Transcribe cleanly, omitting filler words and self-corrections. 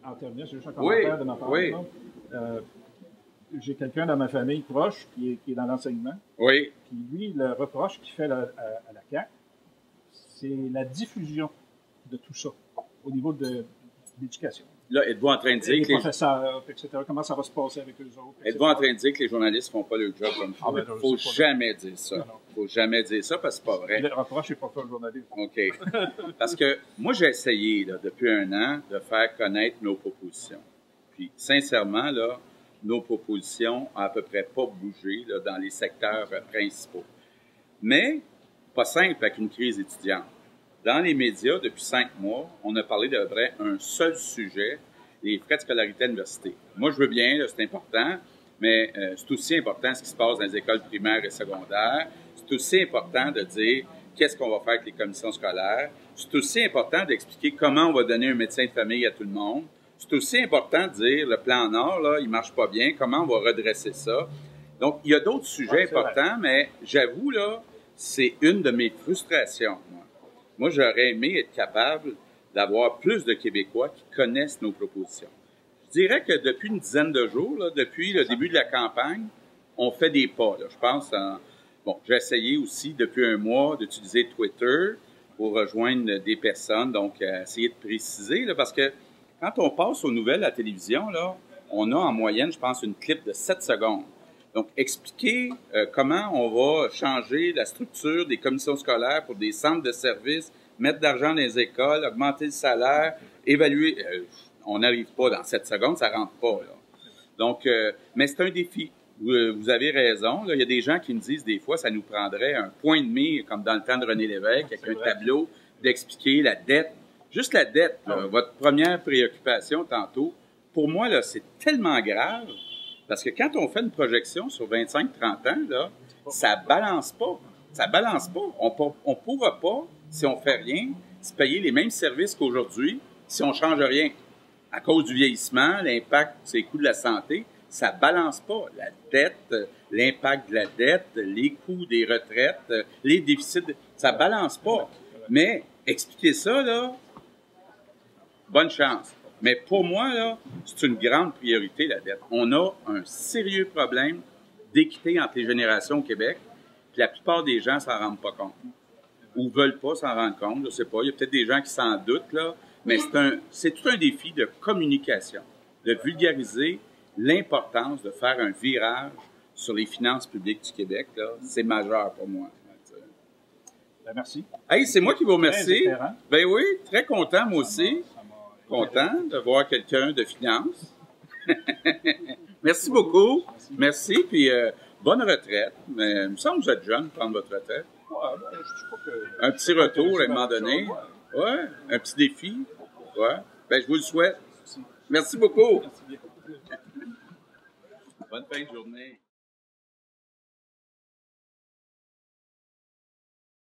en terminant, c'est juste un commentaire de ma part. Oui. J'ai quelqu'un dans ma famille proche qui est dans l'enseignement. Oui. Puis lui, le reproche qu'il fait à la CAQ, c'est la diffusion de tout ça au niveau de l'éducation. Là, êtes-vous en train de dire les que les professeurs, etc., comment ça va se passer avec eux autres, etc. êtes-vous en train de dire que les journalistes font pas leur job comme il faut? Ben, Faut jamais dire ça. Non. Faut jamais dire ça parce que c'est pas vrai. Le reproche n'est pas fait au journaliste. OK. Parce que moi, j'ai essayé, là, depuis un an, de faire connaître nos propositions. Puis, sincèrement, là, nos propositions ont à peu près pas bougé là, dans les secteurs principaux. Mais, pas simple avec une crise étudiante. Dans les médias, depuis 5 mois, on a parlé de vrai un seul sujet, les frais de scolarité à l'université. Moi, je veux bien, là, c'est important, mais c'est aussi important ce qui se passe dans les écoles primaires et secondaires. C'est aussi important de dire qu'est-ce qu'on va faire avec les commissions scolaires. C'est aussi important d'expliquer comment on va donner un médecin de famille à tout le monde. C'est aussi important de dire le plan Nord, là, il marche pas bien, comment on va redresser ça. Donc, il y a d'autres sujets importants, mais j'avoue, là, c'est une de mes frustrations, moi, j'aurais aimé être capable d'avoir plus de Québécois qui connaissent nos propositions. Je dirais que depuis une dizaine de jours, là, depuis le début de la campagne, on fait des pas. Là. Je pense, bon, j'ai essayé aussi depuis un mois d'utiliser Twitter pour rejoindre des personnes, donc essayer de préciser, là, parce que quand on passe aux nouvelles à la télévision, là, on a en moyenne, je pense, une clip de 7 secondes. Donc, expliquer comment on va changer la structure des commissions scolaires pour des centres de services, mettre de l'argent dans les écoles, augmenter le salaire, évaluer. On n'arrive pas dans 7 secondes, ça rentre pas. Là. Donc, mais c'est un défi. Vous avez raison. Là, il y a des gens qui me disent des fois, ça nous prendrait un point et demi, comme dans le temps de René Lévesque, avec un tableau, d'expliquer la dette. Juste la dette, là, votre première préoccupation tantôt. Pour moi, là, c'est tellement grave. Parce que quand on fait une projection sur 25-30 ans, là, ça balance pas. Ça balance pas. On pourra pas, si on fait rien, se payer les mêmes services qu'aujourd'hui si on change rien. À cause du vieillissement, l'impact sur les coûts de la santé, ça balance pas. La dette, l'impact de la dette, les coûts des retraites, les déficits, ça balance pas. Mais expliquer ça, là, bonne chance. Mais pour moi, là, c'est une grande priorité, la dette. On a un sérieux problème d'équité entre les générations au Québec, puis la plupart des gens s'en rendent pas compte. Ou veulent pas s'en rendre compte, je sais pas. Il y a peut-être des gens qui s'en doutent, là, mais c'est tout un défi de communication, de vulgariser l'importance de faire un virage sur les finances publiques du Québec, là. C'est majeur pour moi. Ben, merci. Hey, c'est moi qui vous remercie. Ben oui, très content, moi aussi. Content de voir quelqu'un de finance. Merci beaucoup. Merci, puis bonne retraite. Mais il me semble que vous êtes jeune pour prendre votre retraite. Un petit retour à un moment donné. Ouais, un petit défi. Ouais. Ben, je vous le souhaite. Merci beaucoup. Bonne fin de journée.